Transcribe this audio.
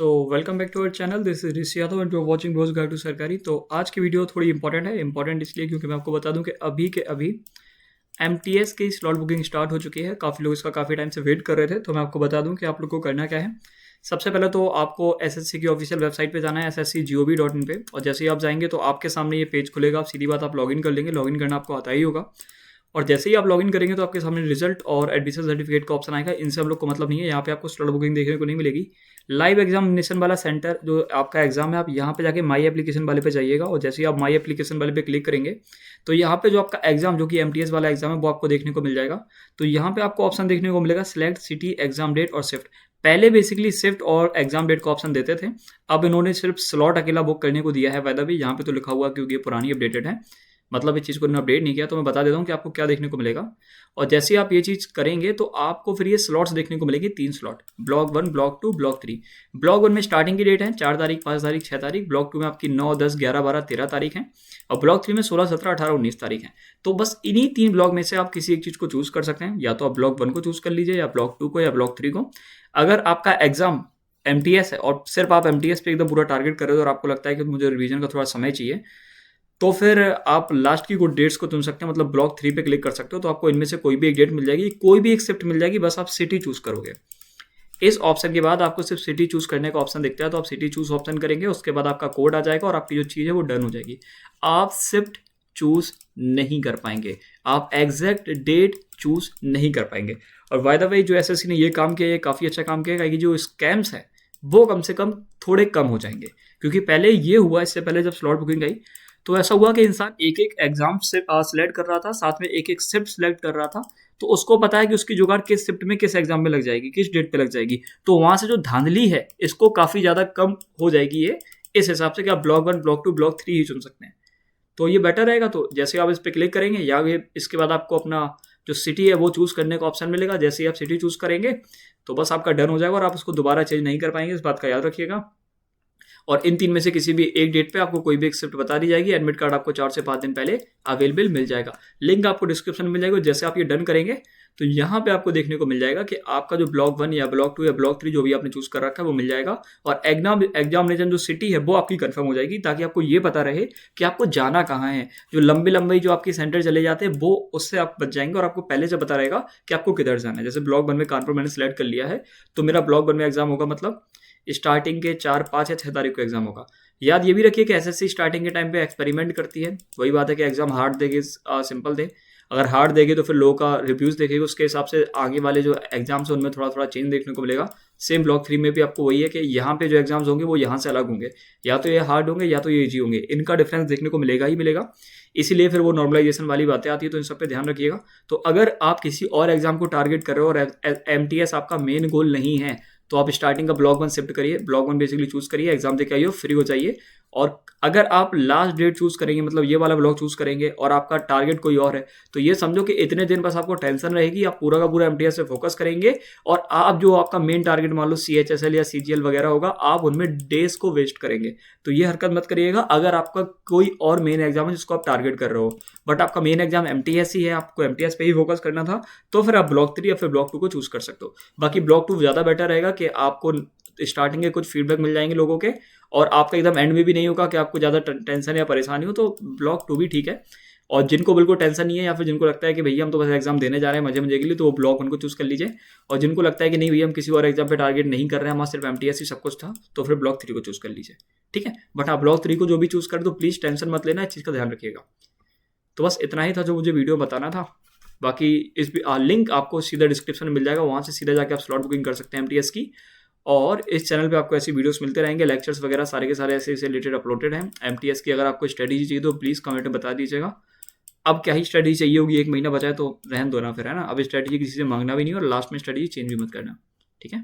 Welcome back to our channel. This is Rishi Yadav and you are watching bros guide to सरकारी। तो आज की video थोड़ी इंपॉर्टेंट है। इंपॉर्टेंट इसलिए क्योंकि मैं आपको बता दूं कि अभी के अभी एमटीएस की स्लॉट बुकिंग स्टार्ट हो चुकी है। काफ़ी लोग इसका काफ़ी टाइम से वेट कर रहे थे, तो मैं आपको बता दूं कि आप लोग को करना क्या है। सबसे पहले तो आपको एसएससी की ऑफिशियल वेबसाइट पे जाना है, sscgov.in पे। और जैसे ही आप जाएंगे तो आपके सामने ये पेज खुलेगा। आप सीधी बात आप लॉगिन कर लेंगे। लॉगिन करना आपको आता ही होगा। और जैसे ही आप लॉगिन करेंगे तो आपके सामने रिजल्ट और एडमिशन सर्टिफिकेट का ऑप्शन आएगा। इनसे हम लोग को मतलब नहीं है। यहाँ पे आपको स्लॉट बुकिंग देखने को नहीं मिलेगी। लाइव एग्जामिनेशन वाला सेंटर जो आपका एग्जाम है, आप यहाँ पे जाके माई एप्लीकेशन वाले पे जाइएगा। और जैसे ही आप माई एप्लीकेशन वाले पे क्लिक करेंगे तो यहाँ पे जो आपका एग्जाम जो कि एमटीएस वाला एग्जाम है वो आपको देखने को मिल जाएगा। तो यहाँ पे आपको ऑप्शन देखने को मिलेगा सिलेक्ट सिटी, एग्जाम डेट और शिफ्ट। पहले बेसिकली शिफ्ट और एग्जाम डेट का ऑप्शन देते थे, अब इन्होंने सिर्फ स्लॉट अकेला बुक करने को दिया है। वैदा भी यहाँ पे तो लिखा हुआ क्योंकि ये पुरानी अपडेटेड है, मतलब इस चीज़ को इन्होंने अपडेट नहीं किया। तो मैं बता देता हूँ कि आपको क्या देखने को मिलेगा। और जैसे ही आप ये चीज़ करेंगे तो आपको फिर ये स्लॉट्स देखने को मिलेगी। 3 slot, block 1, block 2, block 3। Block 1 में स्टार्टिंग की डेट है 4 तारीख, 5 तारीख, 6 तारीख। ब्लॉक 2 में आपकी 9, 10, 11, 12, 13 तारीख है। और ब्लॉक 3 में 16, 17, 18, 19 तारीख है। तो बस इन्हीं 3 ब्लॉक में से आप किसी एक चीज़ को चूज कर सकते हैं। या तो आप ब्लॉक 1 को चूज कर लीजिए, या ब्लॉक 2 को, या ब्लॉक 3 को। अगर आपका एग्जाम एमटीएस है और सिर्फ आप एमटीएस पे एकदम पूरा टारगेट कर रहे हो और आपको लगता है कि मुझे रिवीजन का थोड़ा समय चाहिए, तो फिर आप लास्ट की कुछ डेट्स को चुन सकते हैं। मतलब ब्लॉक 3 पे क्लिक कर सकते हो। तो आपको इनमें से कोई भी एक डेट मिल जाएगी, कोई भी एक शिफ्ट मिल जाएगी। बस आप सिटी चूज करोगे। इस ऑप्शन के बाद आपको सिर्फ सिटी चूज करने का ऑप्शन दिखता है, तो आप सिटी चूज ऑप्शन करेंगे। उसके बाद आपका कोड आ जाएगा और आपकी जो चीज़ है वो डन हो जाएगी। आप शिफ्ट चूज नहीं कर पाएंगे, आप एग्जैक्ट डेट चूज नहीं कर पाएंगे। और बाय द वे जो एसएससी ने ये काम किया है, काफ़ी अच्छा काम किया है। कि जो स्कैम्स है वो कम से कम थोड़े कम हो जाएंगे। क्योंकि पहले ये हुआ, इससे पहले जब स्लॉट बुकिंग आई तो ऐसा हुआ कि इंसान एक एक एग्जाम से सिलेक्ट कर रहा था, साथ में एक एक शिफ्ट सिलेक्ट कर रहा था। तो उसको पता है कि उसकी जुगाड़ किस शिफ्ट में, किस एग्जाम में लग जाएगी, किस डेट पे लग जाएगी। तो वहां से जो धांधली है इसको काफी ज्यादा कम हो जाएगी ये, इस हिसाब से कि आप ब्लॉक 1, ब्लॉक 2, ब्लॉक 3 ही चुन सकते हैं। तो ये बेटर रहेगा। तो जैसे आप इस पर क्लिक करेंगे या ये इसके बाद आपको अपना जो सिटी है वो चूज करने का ऑप्शन मिलेगा। जैसे ही आप सिटी चूज करेंगे तो बस आपका डन हो जाएगा और आप उसको दोबारा चेंज नहीं कर पाएंगे। इस बात का याद रखिएगा। और इन 3 में से किसी भी एक डेट पे आपको कोई भी एक शिफ्ट बता दी जाएगी। एडमिट कार्ड आपको 4 से 5 दिन पहले अवेलेबल मिल जाएगा। लिंक आपको डिस्क्रिप्शन में मिल जाएगा। जैसे आप ये डन करेंगे तो यहाँ पे आपको देखने को मिल जाएगा कि आपका जो ब्लॉक 1 या ब्लॉक 2 या ब्लॉक 3 जो भी आपने चूज कर रखा है वो मिल जाएगा। और एग्जामिनेशन जो सिटी है वो आपकी कंफर्म हो जाएगी, ताकि आपको ये पता रहे कि आपको जाना कहाँ है। जो लंबी लंबी जो आपकी सेंटर चले जाते हैं वो उससे आप बच जाएंगे और आपको पहले से पता रहेगा कि आपको किधर जाना है। जैसे ब्लॉक 1 में कानपुर मैंने सेलेक्ट कर लिया है, तो मेरा ब्लॉक 1 में एग्जाम होगा, मतलब स्टार्टिंग के 4, 5 या 6 तारीख को एग्जाम होगा। याद ये भी रखिए कि एसएससी स्टार्टिंग के टाइम पे एक्सपेरिमेंट करती है। वही बात है कि एग्जाम हार्ड देगी, सिंपल दे। अगर हार्ड देगी तो फिर लोगों का रिव्यूज देखेगी, उसके हिसाब से आगे वाले जो एग्जाम्स हैं उनमें थोड़ा थोड़ा चेंज देखने को मिलेगा। सेम ब्लॉक 3 में भी आपको वही है कि यहाँ पे जो एग्जाम्स होंगे वो यहाँ से अलग होंगे। या तो ये हार्ड होंगे या तो ये ईजी होंगे। इनका डिफरेंस देखने को मिलेगा ही मिलेगा। इसीलिए फिर वो नॉर्मलाइजेशन वाली बातें आती है, तो इन सब पे ध्यान रखिएगा। तो अगर आप किसी और एग्जाम को टारगेट कर रहे हो और एमटीएस आपका मेन गोल नहीं है, तो आप स्टार्टिंग का ब्लॉक 1 शिफ्ट करिए। ब्लॉक 1 बेसिकली चूज करिए, एग्जाम देके आइए, फ्री हो जाइए। और अगर आप लास्ट डेट चूज करेंगे, मतलब ये वाला ब्लॉक चूज करेंगे और आपका टारगेट कोई और है, तो ये समझो कि इतने दिन बस आपको टेंशन रहेगी। आप पूरा का पूरा एमटीएस पे फोकस करेंगे और आप जो आपका मेन टारगेट मान लो सीएचएसएल या सीजीएल वगैरह होगा, आप उनमें डेज को वेस्ट करेंगे। तो ये हरकत मत करिएगा। अगर आपका कोई और मेन एग्जाम है जिसको आप टारगेट कर रहे हो, बट आपका मेन एग्जाम एमटीएस ही है, आपको एमटीएस पे ही फोकस करना था, तो फिर आप ब्लॉक 3 या फिर ब्लॉक 2 को चूज कर सकते हो। बाकी ब्लॉक 2 ज्यादा बेटर रहेगा कि आपको स्टार्टिंग के कुछ फीडबैक मिल जाएंगे लोगों के, और आपका एकदम एंड में भी नहीं होगा कि आपको ज़्यादा टेंशन या परेशानी हो। तो ब्लॉक 2 भी ठीक है। और जिनको बिल्कुल टेंशन नहीं है, या फिर जिनको लगता है कि भैया हम तो बस एग्जाम देने जा रहे हैं मजे मजे के लिए, तो वो ब्लॉक 1 को चूज कर लीजिए। और जिनको लगता है कि नहीं भैया हम किसी और एग्जाम पे टारगेट नहीं कर रहे हैं, हमारा सिर्फ एमटीएस ही सब कुछ था, तो फिर ब्लॉक 3 को चूज कर लीजिए। ठीक है। बट आप ब्लॉक 3 को जो भी चूज करें तो प्लीज़ टेंशन मत लेना, इस चीज़ का ध्यान रखिएगा। तो बस इतना ही था जो मुझे वीडियो बताना था। बाकी इस लिंक आपको सीधा डिस्क्रिप्शन में मिल जाएगा, वहाँ से सीधा जाकर आप स्लॉट बुकिंग कर सकते हैं एमटीएस की। और इस चैनल पे आपको ऐसी वीडियोस मिलते रहेंगे, लेक्चर्स वगैरह सारे के सारे ऐसे रिलेटेड अपलोडेड हैं। एमटीएस की अगर आपको स्ट्रेटेजी चाहिए तो प्लीज़ कमेंट में बता दीजिएगा। अब क्या ही स्ट्रेटेजी चाहिए होगी, 1 महीना बचा है तो रहन दो ना फिर, है ना। अब स्ट्रेटेजी किसी से मांगना भी नहीं और लास्ट में स्ट्रेटेजी चेंज भी मत करना। ठीक है।